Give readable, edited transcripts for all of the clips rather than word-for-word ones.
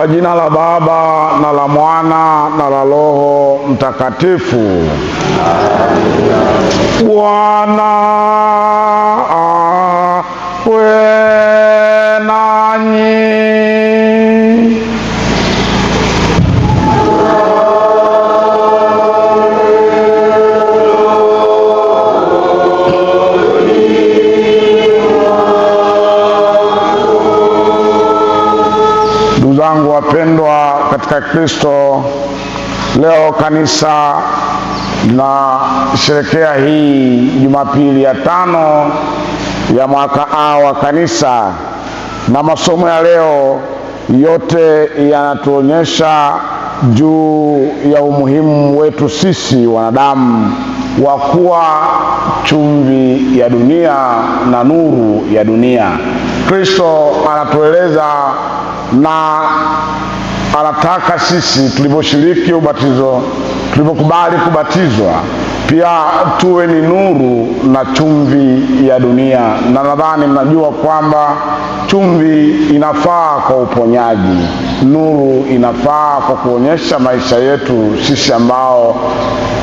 Kwa jina la Baba na la Mwana na la Roho Mtakatifu. Bwana awe nanyi. Ndugu zangu wapendwa katika Kristo, leo kanisa linasherehekea hii Jumapili ya 5 ya mwaka A wa kanisa, na masomo ya leo yote yanatuonyesha juu ya umuhimu wetu sisi wanadamu wa kuwa chumvi ya dunia na nuru ya dunia. Kristo anatueleza na anataka sisi tuliposhiriki ubatizo, tulipokubali kubatizwa, pia tuwe ni nuru na chumvi ya dunia. Na nadhani mnajua kwamba chumvi inafaa kwa uponyaji, nuru inafaa kwa kuonyesha maisha yetu sisi ambao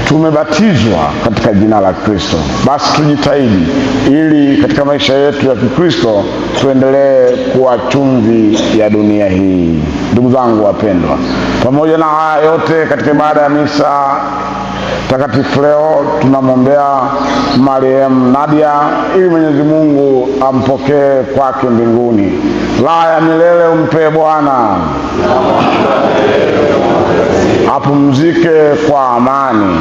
tumebatizwa katika jina la Kristo. Basi tujitahidi ili katika maisha yetu ya Kikristo tuendelee kuwa chumvi ya dunia hii. Ndugu zangu wapendwa, pamoja na haya yote, katika ibada ya misa takatifu leo tunamwombea marehemu Nadia ili Mwenyezi Mungu ampokee kwake mbinguni. Raha ya milele umpe Bwana, apumzike kwa amani.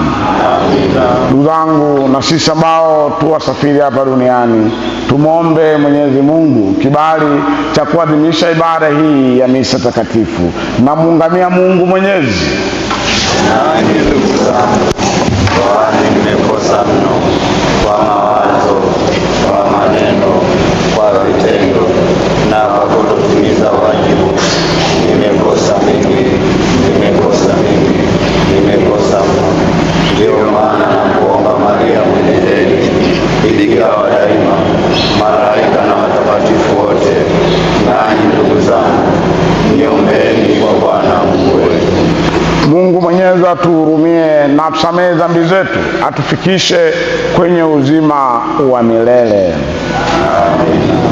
Ndugu zangu, na sisi ambao tu wasafiri hapa duniani, tumwombe Mwenyezi Mungu kibali cha kuadhimisha ibada hii ya misa takatifu. Na muungamia Mungu Mwenyezi. Nanyi ndugu zangu, kwani nimekosa mno kwa mawazo, kwa maneno, kwa vitendo na kwa kutotimiza wajibu. Nimekosa mingi, nimekosa mno. Ndio maana nakuomba Maria mwenye heri, bikira wa daima, malaika na watakatifu wote, nanyi ndugu zangu, niombeeni kwa Bwana Mungu wetu. Mungu Mwenyezi atuhurumie na atusamehe dhambi zetu, atufikishe kwenye uzima wa milele. Amina.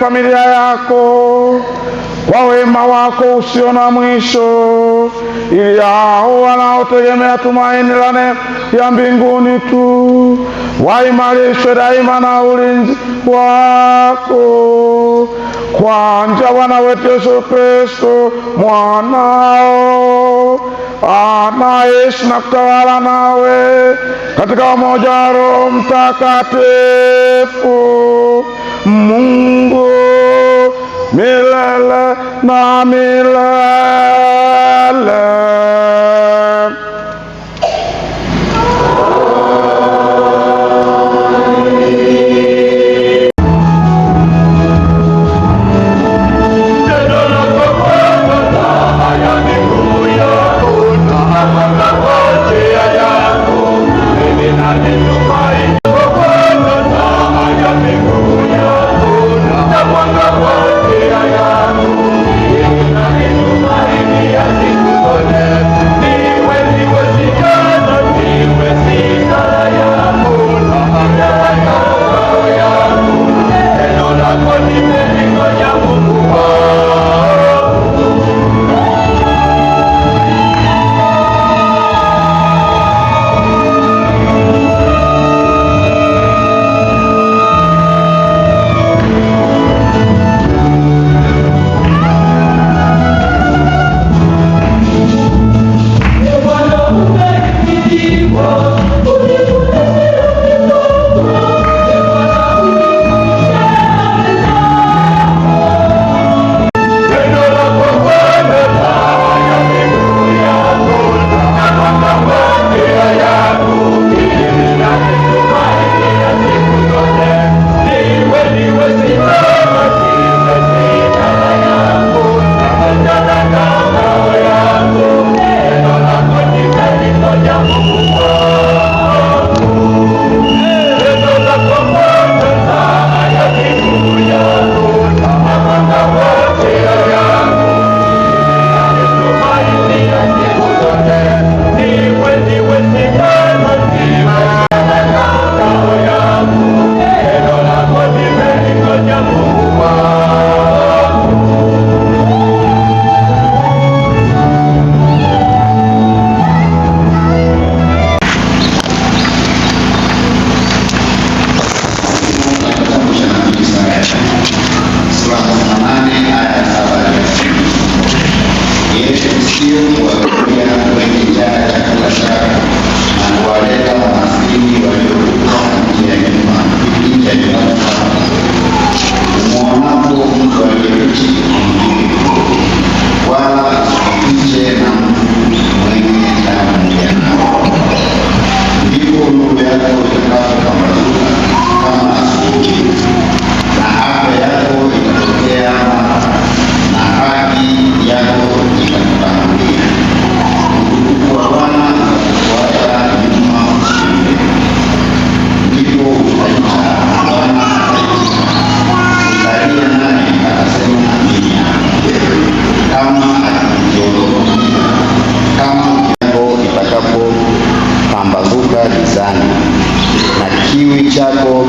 familia yako kwa wema wako usio na mwisho, ili hao wanaotegemea tumaini la neema ya mbinguni tu waimarishwe daima na ulinzi wako, kwa njia Bwana wetu Yesu Kristo mwanao, anaishi na kutawala nawe katika umoja wa Roho Mtakatifu, Mungu milele na milele.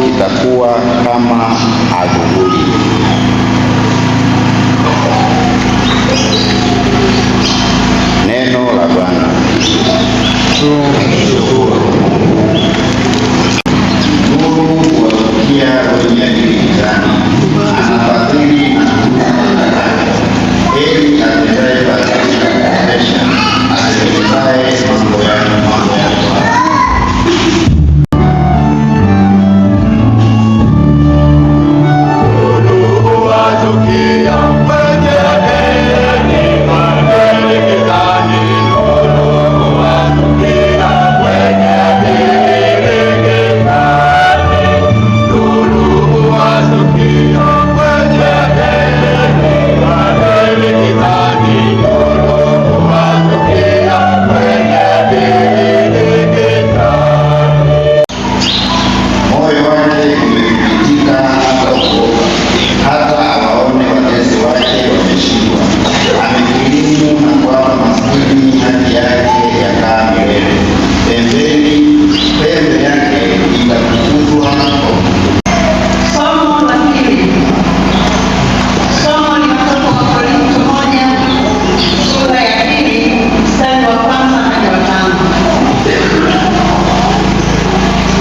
kitakuwa kama adhuhuri. Neno la Bwana. Nuru huwafikia wenye akili gizani, anafadhili na kutukuza. Heri atendaye fadhili na kuendesha, asikilizaye mambo ya Yeah.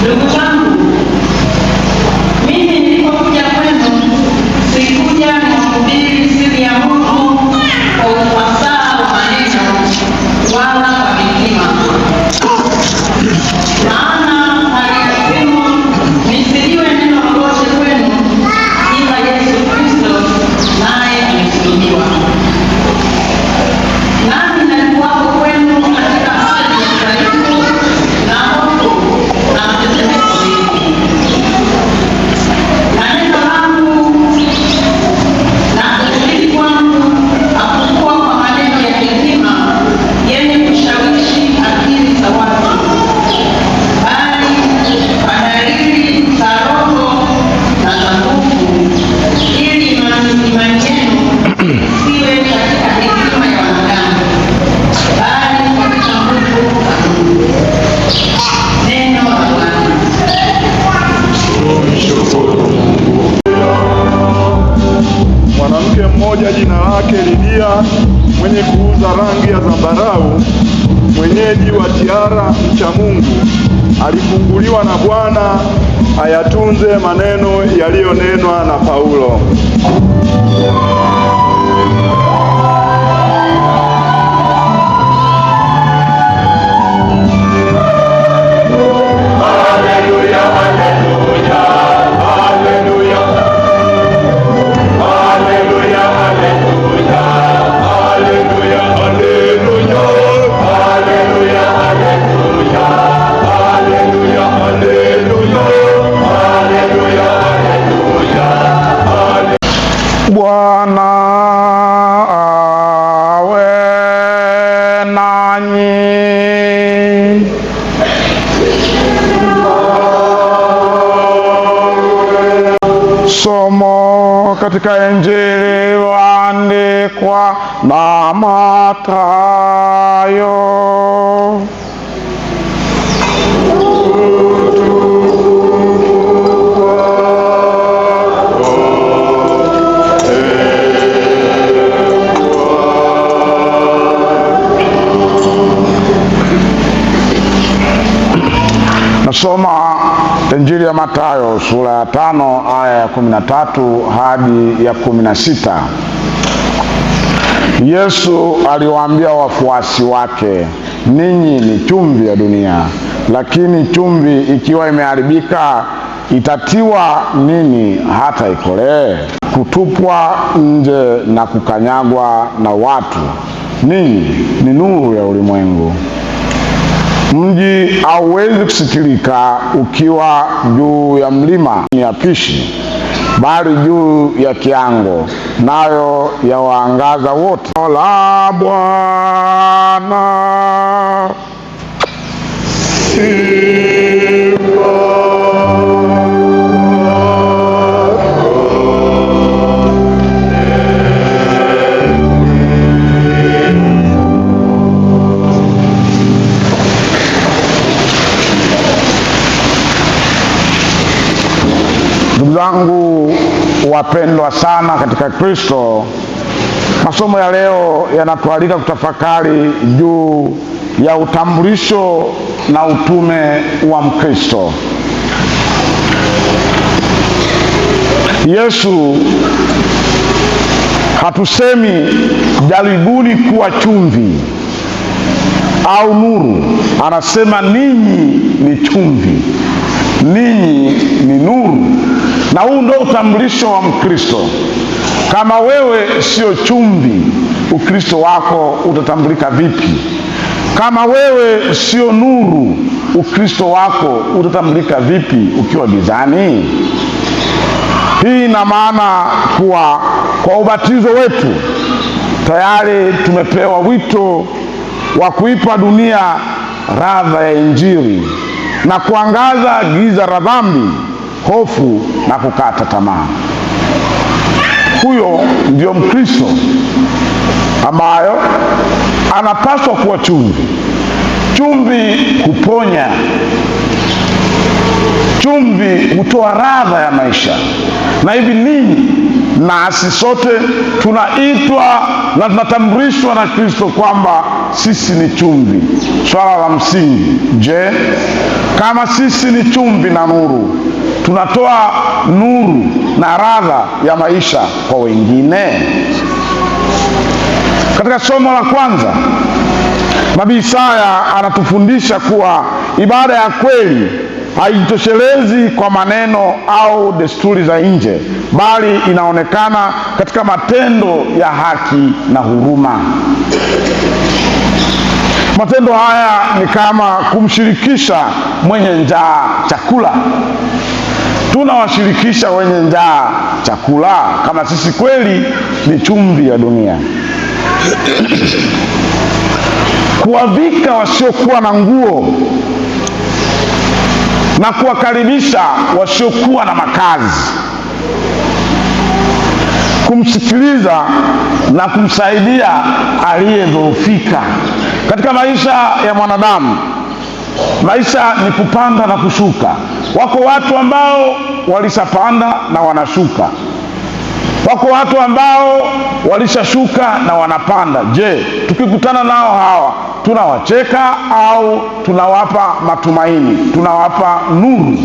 Ndugu zangu, mimi nilipokuja kwenu sikuja kuhubiri siri ya Mungu kwa ufasaha wa maneno wala kwa hekima, maana halilazimu nisijue neno lolote kwenu ila Yesu Kristo naye amesulubiwa. Nami nalikuwako kwenu katika hali ya udhaifu na hofu na matetemeko mengi, na neno langu na kuhubiri kwangu hakukuwa kwa maneno ya hekima yenye kushawishi akili za watu, bali kwa dalili za Roho na za nguvu, ili imani yenu isiwe katika hekima ya wanadamu, bali katika nguvu za Mungu. Neno la Bwana. Mwanamke mmoja jina lake Lidia, mwenye kuuza rangi ya zambarau, mwenyeji wa Tiara, mcha Mungu, alifunguliwa na Bwana ayatunze maneno yaliyonenwa na Paulo. Bwana awe nanyi. Somo katika Injili iliyoandikwa na Mathayo. Nasoma Injili ya Mathayo sura ya 5 aya ya 13 hadi ya 16. Yesu aliwaambia wafuasi wake, ninyi ni chumvi ya dunia, lakini chumvi ikiwa imeharibika itatiwa nini hata ikolee? Kutupwa nje na kukanyagwa na watu. Ninyi ni nuru ya ulimwengu. Mji hauwezi kusitirika ukiwa juu ya mlima ya pishi, bali juu ya kiango, nayo yawaangaza wote. La Bwana. Ndugu zangu wapendwa sana katika Kristo, masomo ya leo yanatualika kutafakari juu ya utambulisho na utume wa Mkristo. Yesu hatusemi jaribuni kuwa chumvi au nuru, anasema ninyi ni chumvi, ninyi ni nuru. Na huu ndio utambulisho wa Mkristo. Kama wewe sio chumvi, Ukristo wako utatambulika vipi? Kama wewe sio nuru, Ukristo wako utatambulika vipi ukiwa gizani? Hii ina maana kuwa kwa ubatizo wetu tayari tumepewa wito wa kuipa dunia radha ya Injili na kuangaza giza la dhambi, hofu na kukata tamaa. Huyo ndio Mkristo ambayo anapaswa kuwa chumvi. Chumvi huponya, chumvi chumvi hutoa ladha ya maisha, na hivi ninyi nasi sote tunaitwa na tunatambulishwa na Kristo kwamba sisi ni chumvi. Swala la msingi, je, kama sisi ni chumvi na nuru, tunatoa nuru na ladha ya maisha kwa wengine? Katika somo la kwanza, Nabii Isaya anatufundisha kuwa ibada ya kweli haijitoshelezi kwa maneno au desturi za nje, bali inaonekana katika matendo ya haki na huruma. Matendo haya ni kama kumshirikisha mwenye njaa chakula. Tunawashirikisha wenye njaa chakula kama sisi kweli ni chumvi ya dunia. Kuwavika wasiokuwa na nguo na kuwakaribisha wasiokuwa na makazi, kumsikiliza na kumsaidia aliyedhoofika. Katika maisha ya mwanadamu, maisha ni kupanda na kushuka. Wako watu ambao walishapanda na wanashuka, wako watu ambao walishashuka na wanapanda. Je, tukikutana nao hawa tunawacheka au tunawapa matumaini, tunawapa nuru?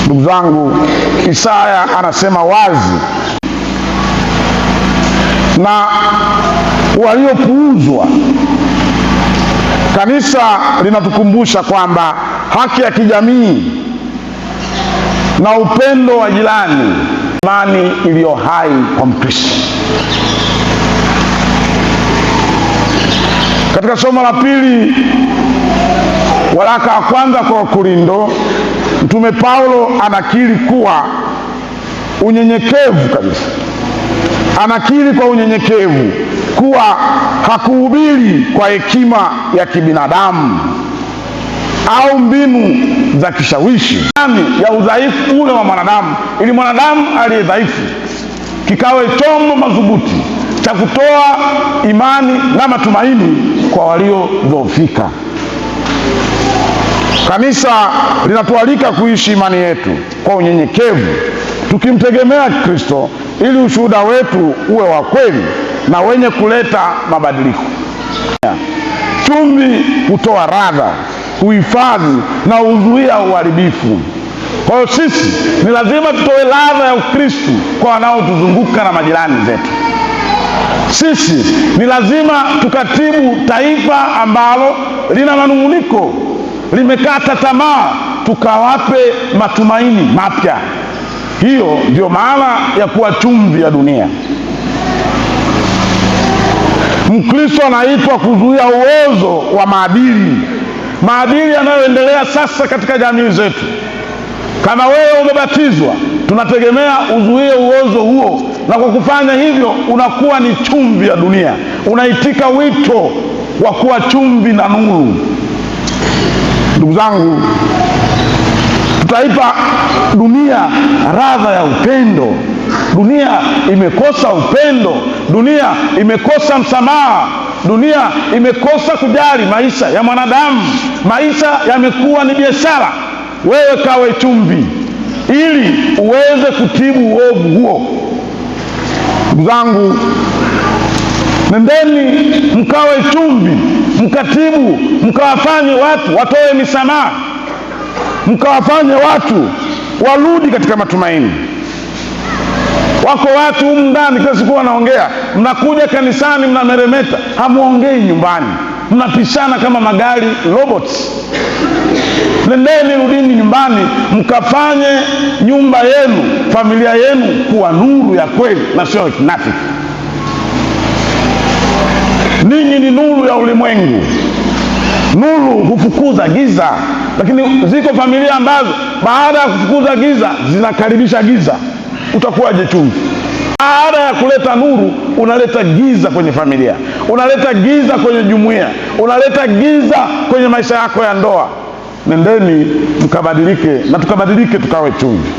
Ndugu zangu, Isaya anasema wazi, na waliopuuzwa. Kanisa linatukumbusha kwamba haki ya kijamii na upendo wa jirani, imani iliyo hai kwa Mkristo. Katika somo la pili, waraka wa kwanza kwa Wakorintho, Mtume Paulo anakiri kuwa unyenyekevu kabisa, anakiri kwa unyenyekevu kuwa hakuhubiri kwa hekima ya kibinadamu au mbinu za kishawishi, ya udhaifu ule wa mwanadamu, ili mwanadamu aliye dhaifu kikawe chombo madhubuti cha kutoa imani na matumaini kwa waliodhoofika. Kanisa linatualika kuishi imani yetu kwa unyenyekevu, tukimtegemea Kristo, ili ushuhuda wetu uwe wa kweli na wenye kuleta mabadiliko. Chumvi hutoa ladha, huhifadhi na huzuia uharibifu. Kwa hiyo sisi ni lazima tutoe ladha ya Ukristo kwa wanaotuzunguka na majirani zetu. Sisi ni lazima tukatibu taifa ambalo lina manung'uniko, limekata tamaa, tukawape matumaini mapya. Hiyo ndio maana ya kuwa chumvi ya dunia. Mkristo anaitwa kuzuia uozo wa maadili yanayoendelea sasa katika jamii zetu. Kama wewe umebatizwa, tunategemea uzuie uozo huo, na kwa kufanya hivyo unakuwa ni chumvi ya dunia, unaitika wito wa kuwa chumvi na nuru. Ndugu zangu, tutaipa dunia ladha ya upendo. Dunia imekosa upendo, dunia imekosa msamaha, dunia imekosa kujali maisha ya mwanadamu. Maisha yamekuwa ni biashara. Wewe kawe chumvi ili uweze kutibu uovu huo. Ndugu zangu, nendeni mkawe chumvi, mkatibu, mkawafanye watu watoe misamaha, mkawafanye watu warudi katika matumaini. Wako watu humu ndani kila siku wanaongea, mnakuja kanisani mnameremeta, hamuongei nyumbani, mnapishana kama magari robots. Nendeni, rudini nyumbani, mkafanye nyumba yenu, familia yenu kuwa nuru ya kweli na sio kinafiki. Ninyi ni nuru ya ulimwengu. Nuru hufukuza giza, lakini ziko familia ambazo baada ya kufukuza giza zinakaribisha giza. Utakuwaje chumvi? Baada ya kuleta nuru unaleta giza kwenye familia, unaleta giza kwenye jumuiya, unaleta giza kwenye maisha yako ya ndoa. Nendeni mkabadilike na tukabadilike, tukawe chumvi.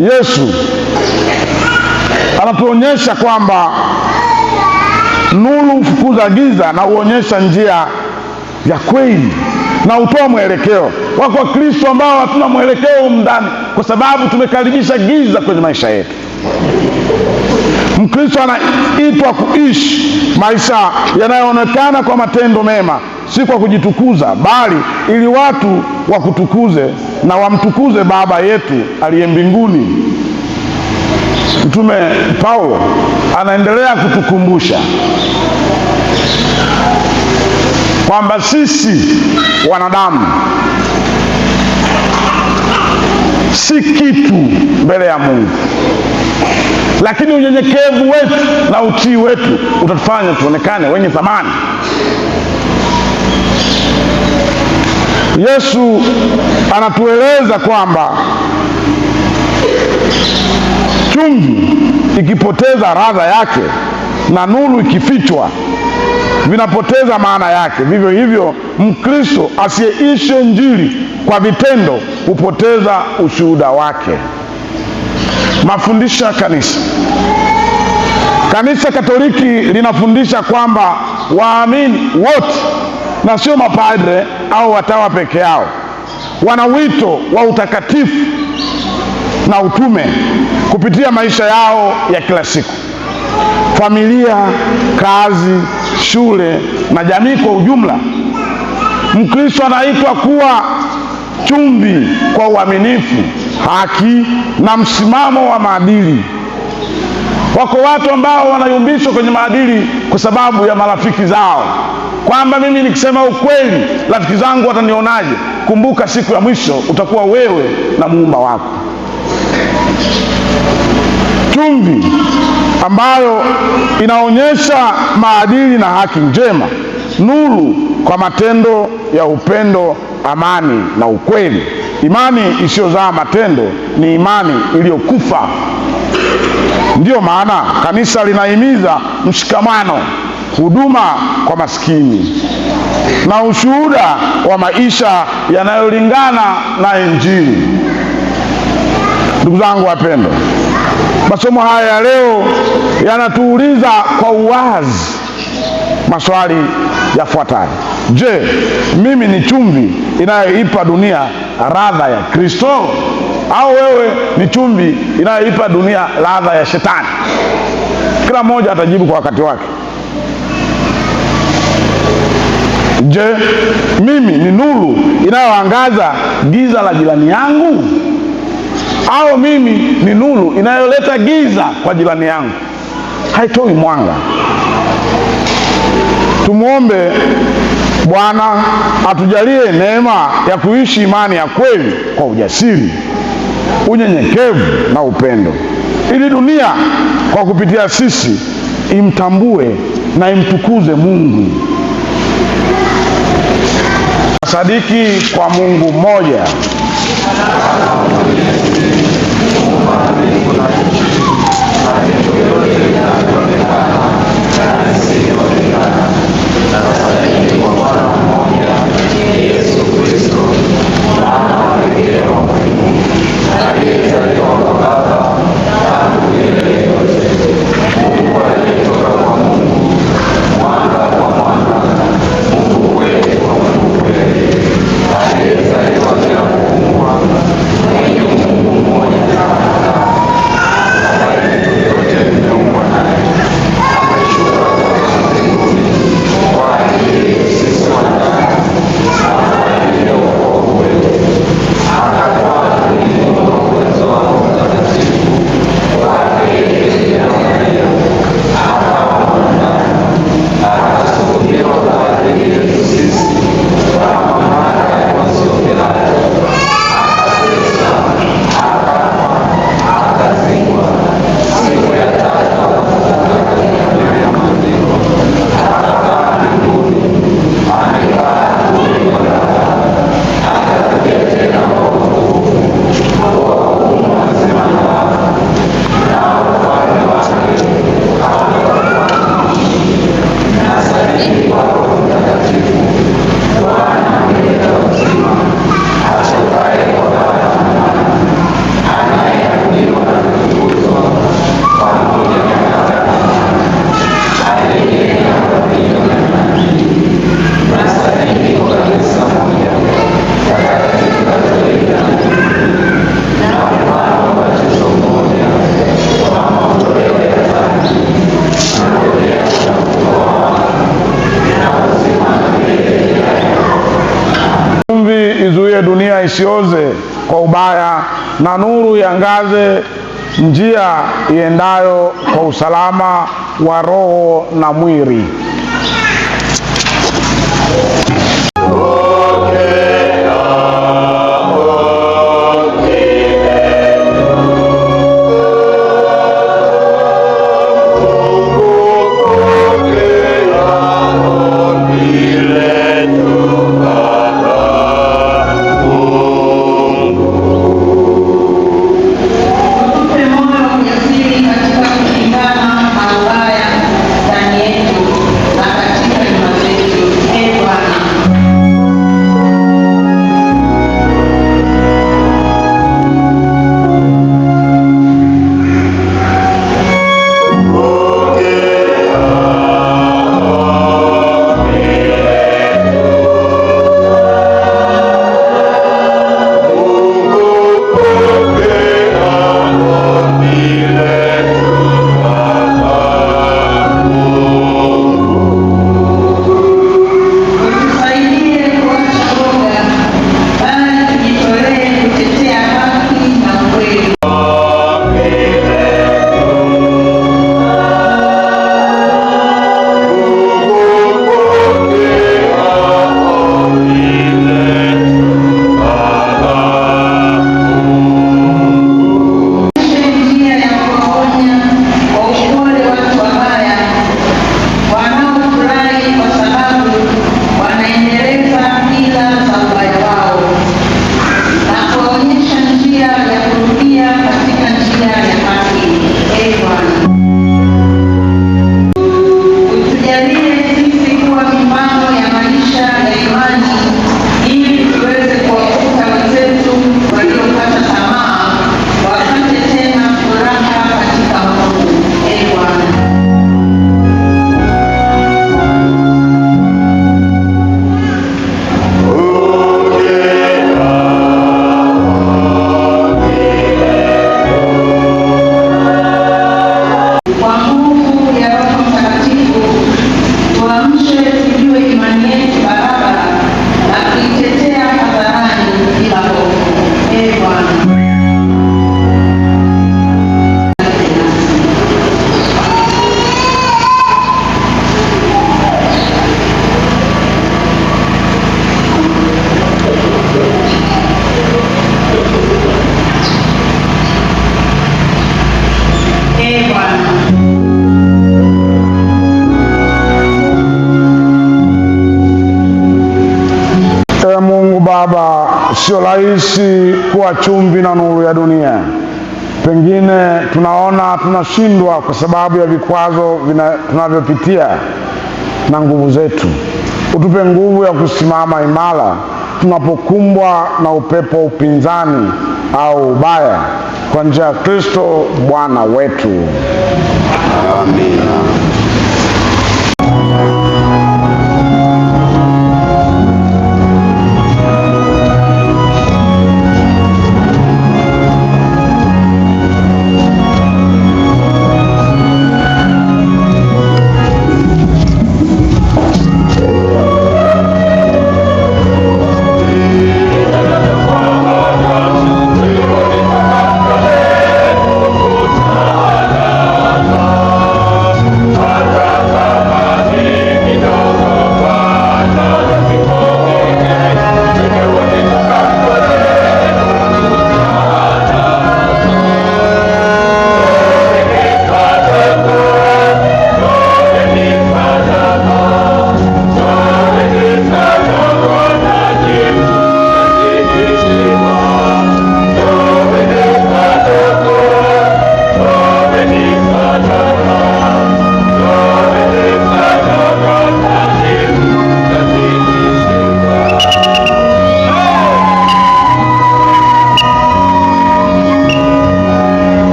Yesu anatuonyesha kwamba nuru hufukuza giza na huonyesha njia ya kweli. na utoa mwelekeo. Wako Wakristo ambao hatuna mwelekeo ndani kwa sababu tumekaribisha giza kwenye maisha yetu. Mkristo anaitwa kuishi maisha yanayoonekana kwa matendo mema, si kwa kujitukuza, bali ili watu wakutukuze na wamtukuze Baba yetu aliye mbinguni. Mtume Paulo anaendelea kutukumbusha kwamba sisi wanadamu si kitu mbele ya Mungu, lakini unyenyekevu wetu na utii wetu utatufanya tuonekane wenye thamani. Yesu anatueleza kwamba chumvi ikipoteza ladha yake na nuru ikifichwa vinapoteza maana yake. Vivyo hivyo Mkristo asiyeishi Injili kwa vitendo hupoteza ushuhuda wake. Mafundisho ya kanisa. Kanisa Katoliki linafundisha kwamba waamini wote na sio mapadre au watawa peke yao wana wito wa utakatifu na utume kupitia maisha yao ya kila siku. Familia, kazi, shule na jamii kwa ujumla. Mkristo anaitwa kuwa chumvi kwa uaminifu, haki na msimamo wa maadili. Wako watu ambao wanayumbishwa kwenye maadili kwa sababu ya marafiki zao, kwamba mimi nikisema ukweli rafiki zangu watanionaje? Kumbuka, siku ya mwisho utakuwa wewe na Muumba wako. Chumvi ambayo inaonyesha maadili na haki njema, nuru kwa matendo ya upendo, amani na ukweli. Imani isiyozaa matendo ni imani iliyokufa. Ndiyo maana kanisa linahimiza mshikamano, huduma kwa maskini na ushuhuda wa maisha yanayolingana na Injili. Ndugu zangu wapendwa, masomo haya ya leo yanatuuliza kwa uwazi maswali yafuatayo. Je, mimi ni chumvi inayoipa dunia ladha ya Kristo, au wewe ni chumvi inayoipa dunia ladha ya Shetani? Kila mmoja atajibu kwa wakati wake. Je, mimi ni nuru inayoangaza giza la jirani yangu, au mimi ni nuru inayoleta giza kwa jirani yangu? Haitoi mwanga. Tumuombe Bwana atujalie neema ya kuishi imani ya kweli kwa ujasiri, unyenyekevu na upendo, ili dunia kwa kupitia sisi imtambue na imtukuze Mungu. Sadiki kwa Mungu mmoja. Aliyezaliwa bila kuumbwa, isioze kwa ubaya, na nuru iangaze njia iendayo kwa usalama wa roho na mwili. Baba, sio rahisi kuwa chumvi na nuru ya dunia. Pengine tunaona tunashindwa kwa sababu ya vikwazo tunavyopitia na nguvu zetu. Utupe nguvu ya kusimama imara tunapokumbwa na upepo wa upinzani au ubaya, kwa njia ya Kristo Bwana wetu. Amina. Bye.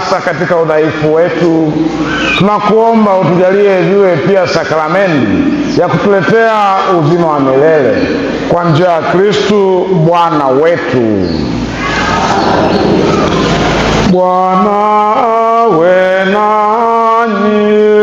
hasa katika udhaifu wetu. Tunakuomba utujalie viwe pia sakramenti ya kutuletea uzima wa milele kwa njia ya Kristu Bwana wetu. Bwana awe nanyi.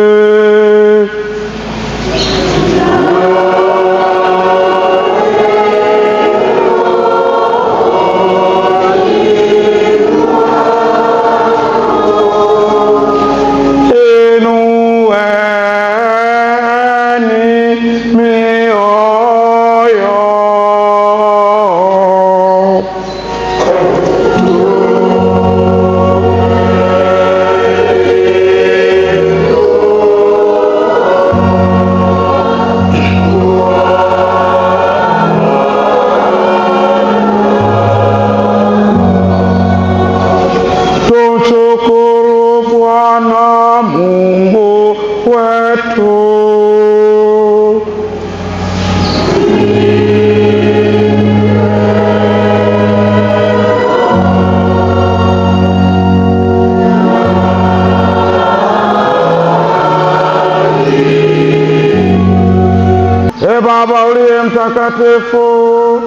Baba uliye mtakatifu,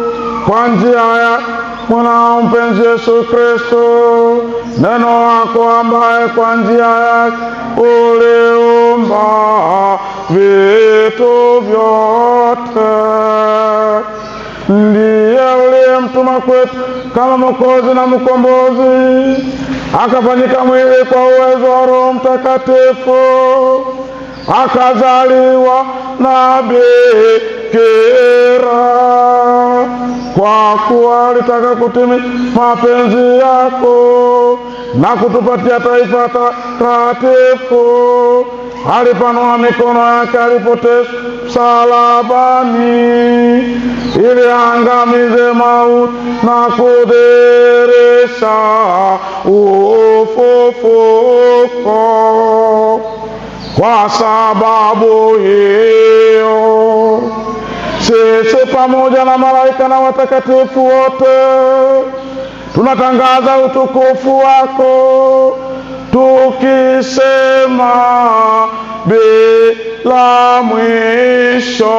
kwa njia ya mwanao mpenzi Yesu Kristo, neno wako ambaye kwa njia yake uliumba vitu vyote, ndiye uliyemtuma kwetu kama Mwokozi na Mkombozi, akafanyika mwili kwa uwezo wa Roho Mtakatifu, akazaliwa na bikira, kwa kuwa alitaka kutimiza mapenzi yako na kutupatia taifa takatifu. Alipanua mikono yake alipoteswa msalabani, ili angamize mauti na kudhihirisha ufufuko. Kwa sababu hiyo, sisi pamoja na malaika na watakatifu wote tunatangaza utukufu wako, tukisema bila mwisho: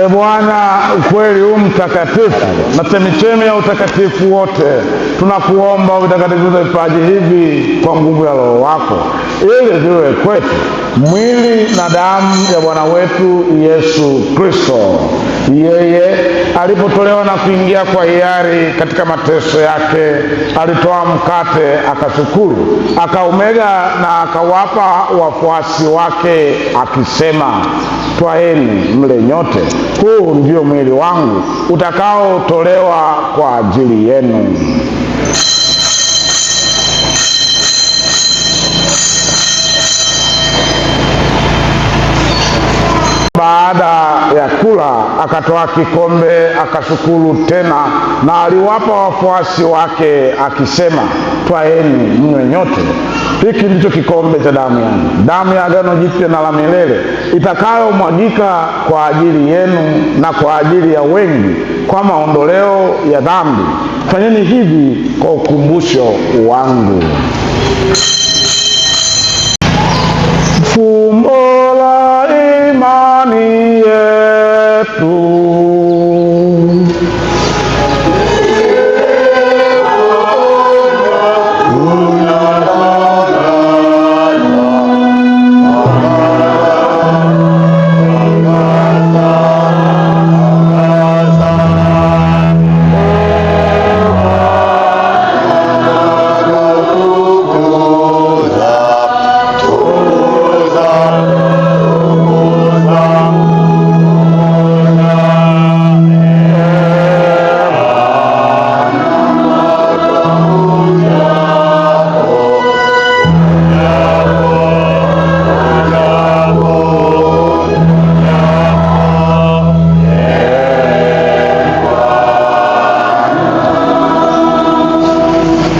Bwana ukweli mtakatifu na chemichemi ya utakatifu wote, tunakuomba utakatifuze vipaji hivi kwa nguvu ya Roho wako, ili viwe kwetu mwili na damu ya Bwana wetu Yesu Kristo. Yeye alipotolewa na kuingia kwa hiari katika mateso yake, alitoa mkate, akashukuru, akaumega na akawapa wafuasi wake akisema, twaeni mle nyote, huu ndio mwili wangu utakaotolewa kwa ajili yenu. Baada ya kula akatoa kikombe, akashukuru tena na aliwapa wafuasi wake akisema, twaeni mnywe nyote, hiki ndicho kikombe cha damu yangu, damu ya agano jipya na la milele, itakayomwagika kwa ajili yenu na kwa ajili ya wengi kwa maondoleo ya dhambi. Fanyeni hivi kwa ukumbusho wangu. Fumbo la imani yetu.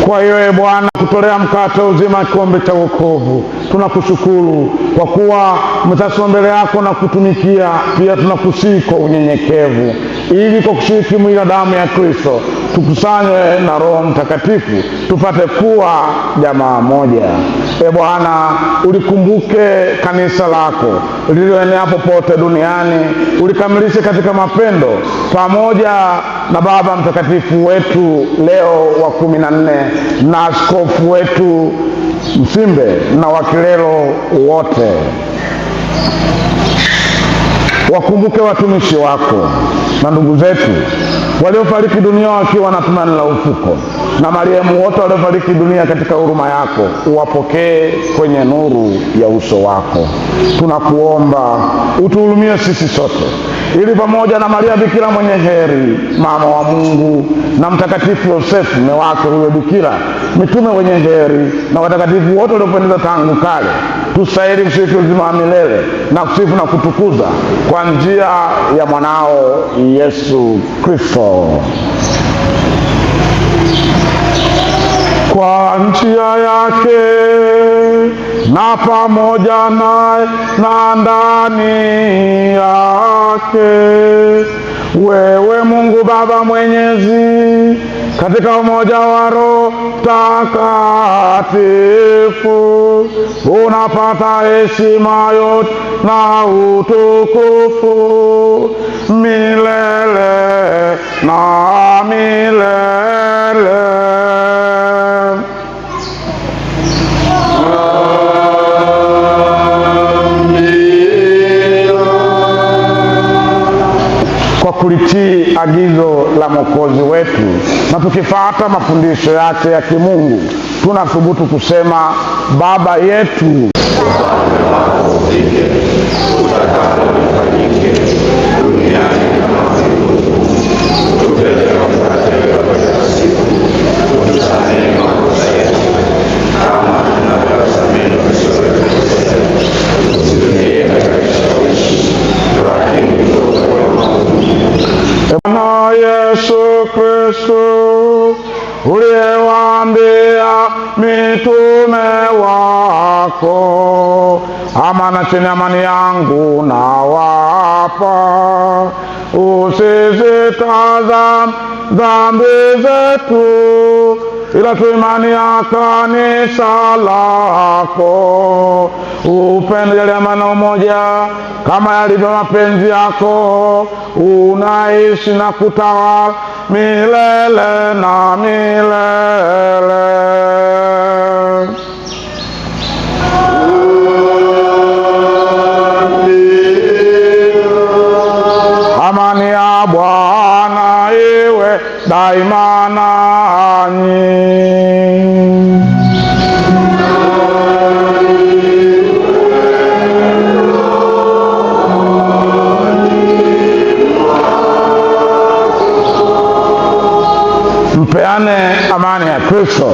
Kwa hiyo Bwana, kutolea mkate uzima, kikombe cha wokovu, tunakushukuru kwa kuwa umetaswa mbele yako na kutumikia. Pia tunakusihi kwa unyenyekevu, ili kwa kushiriki mwili na damu ya Kristo tukusanywe na Roho Mtakatifu tupate kuwa jamaa moja. Bwana, ulikumbuke kanisa lako lililoenea popote duniani, ulikamilishe katika mapendo, pamoja na Baba Mtakatifu wetu Leo wa 14 na askofu wetu Msimbe na wakilelo wote. Wakumbuke watumishi wako na ndugu zetu waliofariki dunia wakiwa na tumaini la ufufuko, na marehemu wote waliofariki dunia katika huruma yako, uwapokee kwenye nuru ya uso wako. Tunakuomba utuhurumie sisi sote, ili pamoja na Maria Bikira mwenye heri, mama wa Mungu, na Mtakatifu Yosefu mume wake huyo Bikira, mitume wenye heri na watakatifu wote waliopendeza tangu kale, tustahili kushiriki uzima wa milele na kusifu na kutukuza kwa njia ya mwanao Yesu Kristo. Kwa njia yake na pamoja naye na ndani yake, wewe Mungu Baba Mwenyezi, katika umoja wa Roho Mtakatifu, unapata heshima yote na utukufu milele na milele. Kwa kulitii agizo la Mwokozi wetu na tukifuata mafundisho yake ya kimungu, tunathubutu kusema: Baba yetu Bwana Yesu Kristo, uliyewaambia mitume wako, amana cheni amani yangu na wapa, usizitazame dhambi zetu, ila tu imani ya kanisa lako. Upende yale amani na umoja kama yalivyo mapenzi yako, unaishi na kutawala milele na milele. Amani daima nanyi. Mpeane amani ya Kristo.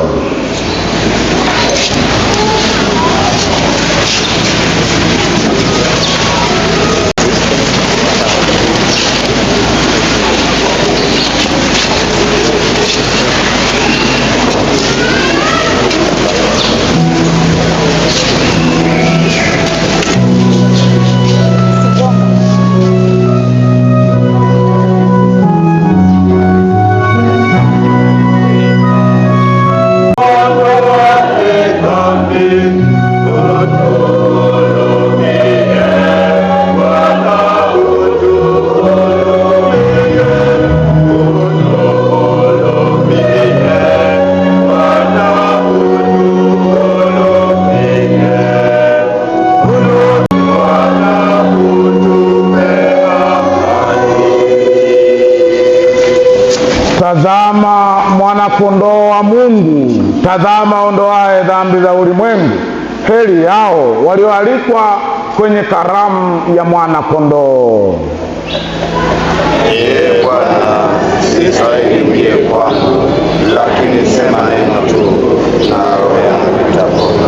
Tazama mwana-kondoo wa Mungu, tazama ondoaye dhambi za ulimwengu. Heri yao walioalikwa kwenye karamu ya mwana-kondoo. Ee Bwana, sistahili uje kwangu, lakini sema neno tu na roho yangu itapona.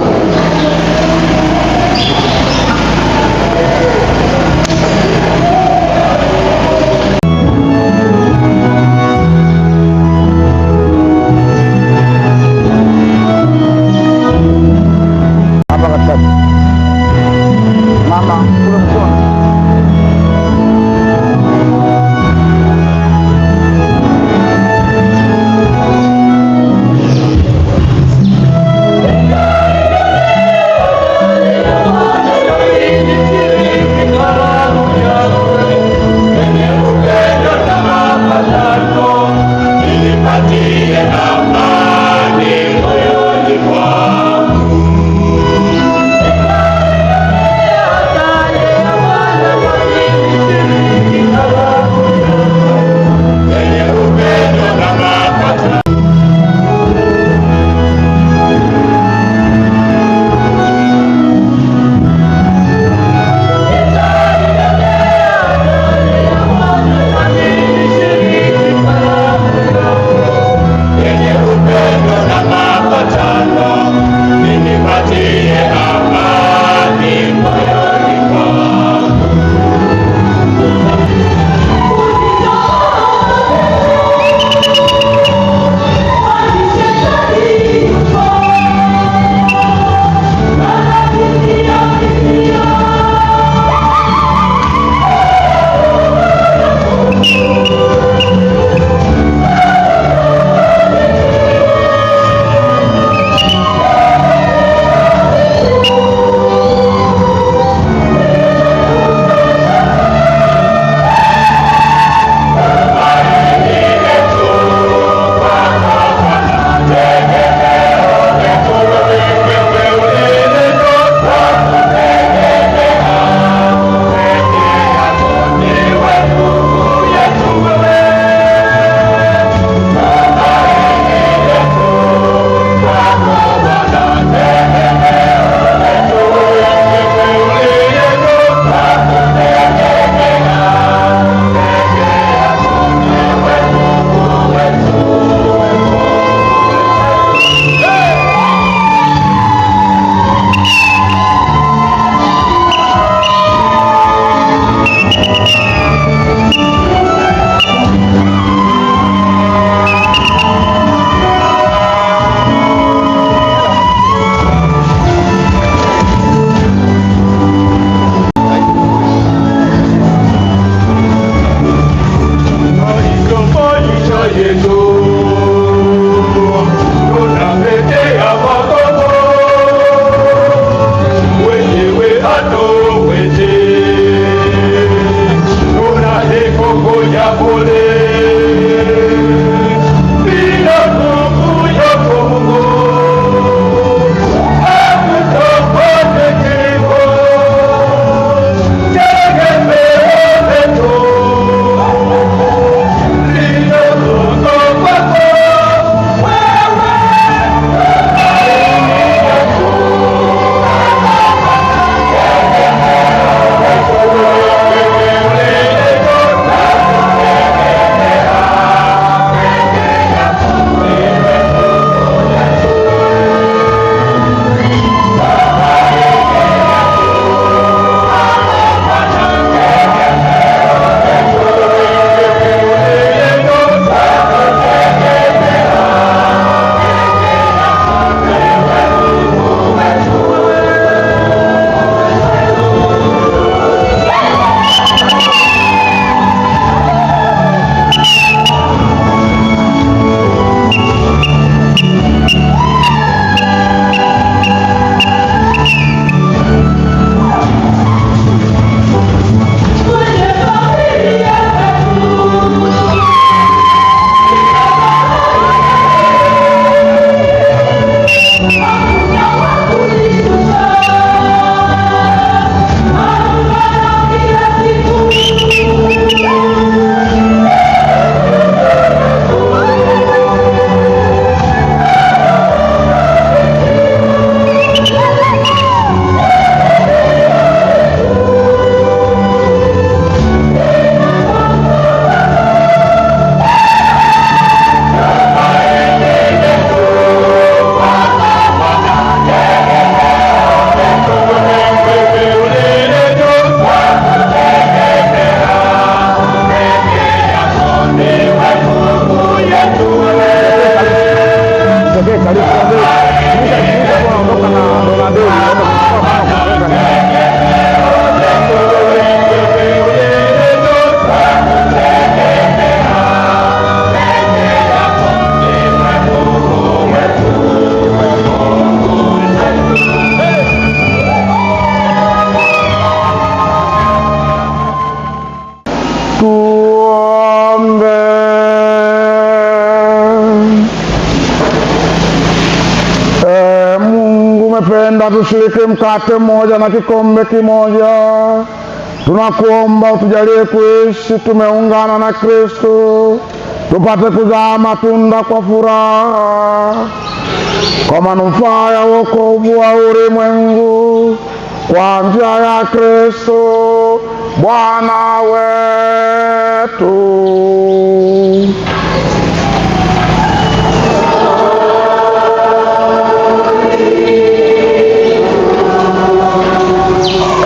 pekee karibu naondoka na Donadeli tushiriki mkate mmoja na kikombe kimoja. Tunakuomba utujalie kuishi tumeungana na Kristo, tupate kuzaa matunda kwa furaha, kwa manufaa ya wokovu wa ulimwengu, kwa njia ya Kristo Bwana wetu.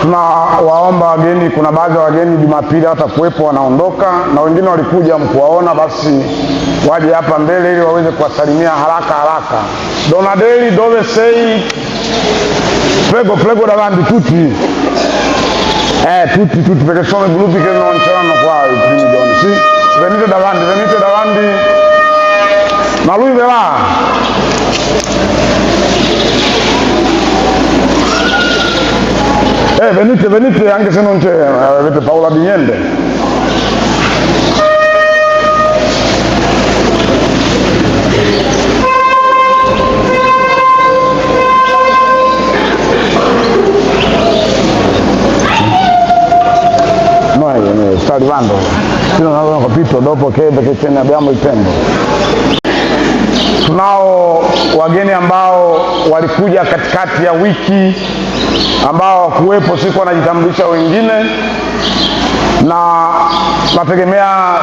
Tunawaomba wageni, kuna baadhi ya wageni Jumapili hatakuwepo wanaondoka, na wengine walikuja mkuwaona, basi waje hapa mbele ili waweze kuwasalimia haraka. Donadeli dove sei? Prego davanti tutti. Tutti perché sono i gruppi che non c'erano qua i primi giorni. Sì, venite davanti. Ma lui verrà. Venite anche se non c'è, avete paura di niente. Noi sta arrivando, io non avevo capito dopo perché ce ne abbiamo il tempo. Tunao wageni ambao walikuja katikati ya wiki ambao kuwepo siku wanajitambulisha wengine, na nategemea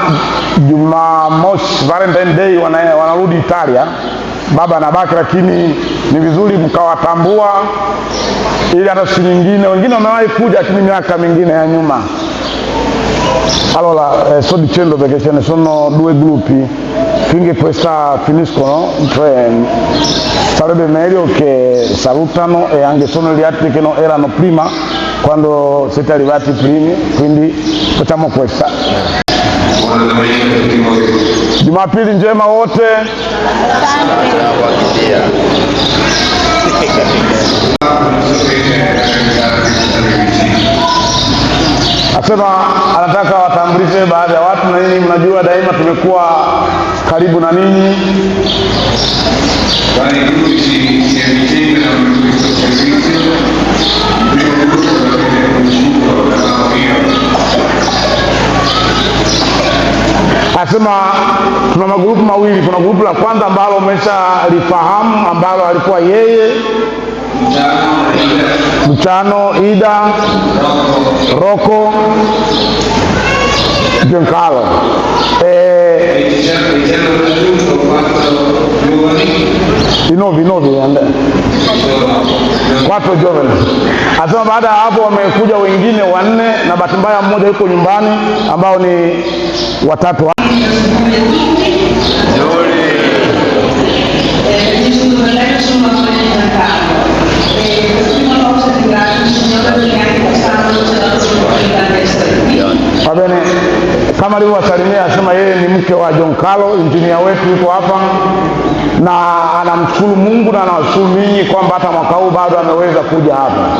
Jumamosi Valentine Day wanarudi Italia, baba anabaki, lakini ni vizuri mkawatambua ili hata siku nyingine, wengine wamewahi kuja lakini miaka mingine ya nyuma. Allora, sto dicendo perché ce ne sono due gruppi, finché questa finiscono, cioè sarebbe meglio che salutano, e anche sono gli altri che non erano prima, quando siete arrivati primi, quindi facciamo questa. Jumapili njema wote. Asema anataka watambulishe baadhi ya watu, na nyinyi mnajua daima tumekuwa karibu na ninyi. Asema tuna magrupu mawili. Kuna grupu la kwanza ambalo umeshalifahamu, ambalo alikuwa yeye Luciano, Ida, Rocco, Giancarlo. I nuovi 4 giovani. Asema baada ya hapo wamekuja wengine 4, na bahati mbaya mmoja yuko nyumbani, ambao ni watatu. Bene, kama alivyowasalimia, asema yeye ni mke wa Giancarlo, injinia wetu, yuko hapa na anamshukuru Mungu na anawashukuru ninyi kwamba hata mwaka huu bado ameweza kuja hapa.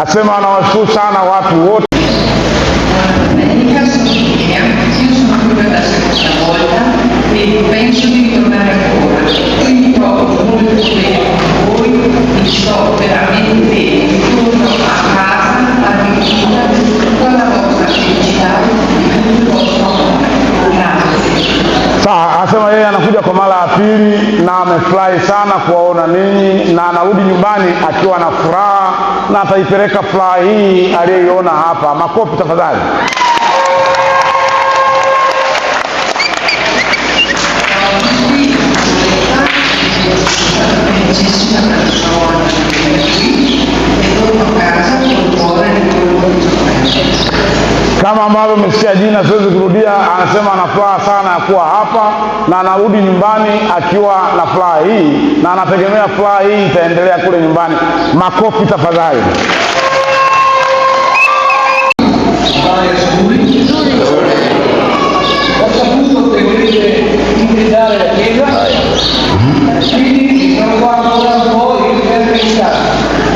Asema anawashukuru sana watu wote. Penso di tornare ancora, quindi trovo molto bene con voi, mi sto veramente bene, torno a casa arricchita con la vostra felicità e con il vostro amore. Grazie. Asema yeye anakuja kwa mara ya pili na amefurahi sana kuwaona ninyi, na anarudi nyumbani akiwa na furaha, na ataipeleka furaha hii aliyoiona hapa. Makofi tafadhali. Bellissima persona che viene qui, Kama ambavyo umesikia jina, siwezi kurudia. Anasema ana furaha sana ya kuwa hapa na anarudi nyumbani akiwa na furaha hii, na anategemea furaha hii itaendelea kule nyumbani. Makofi tafadhali.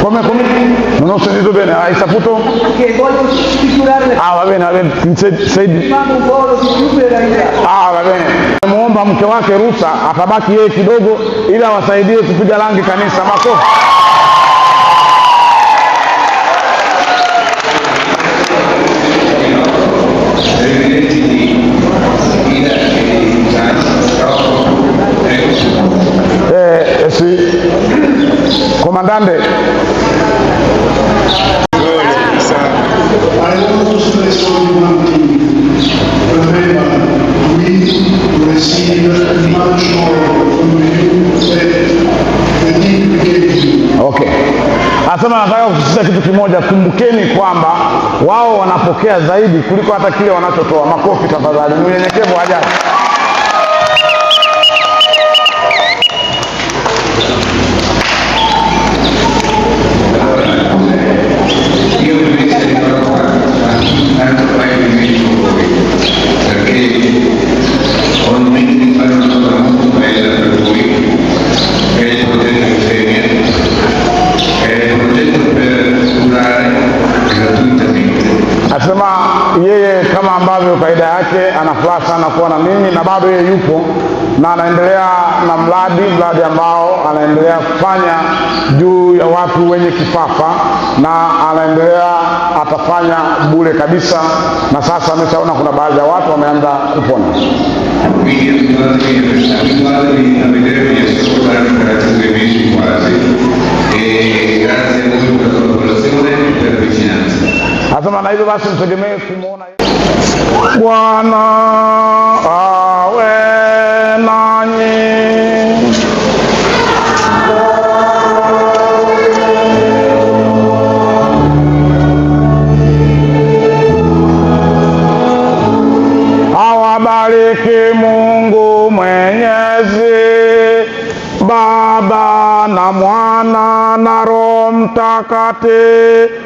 Come? Non ho sentito bene, hai saputo? Che voglio strutturare. Va bene, sei... Un po' di più per arrivare. Va bene. Muomba mke wake ruhusa atabaki yeye kidogo ili awasaidie kupiga rangi kanisa. Makofi. Comandante. Alle sulle sole mattine poteva qui receive much more from you and deep. Okay. Anasema nataka kusisitiza kitu kimoja, kumbukeni kwamba wao wanapokea zaidi kuliko hata kile wanachotoa. Makofi tafadhali. Ni unyenyekevu wa ajabu. Anasema yeye kama ambavyo kaida yake anafuraha sana kuwa na mimi, na bado yeye yupo na anaendelea na mradi ambao anaendelea kufanya juu ya watu wenye kifafa, na anaendelea atafanya bure kabisa, na sasa ameshaona kuna baadhi ya watu wameanza kupona. Anasema na hivyo basi mtegemee kumuona Bwana awe nanyi. Awabariki Mungu Mwenyezi, Baba na Mwana na Roho Mtakatifu.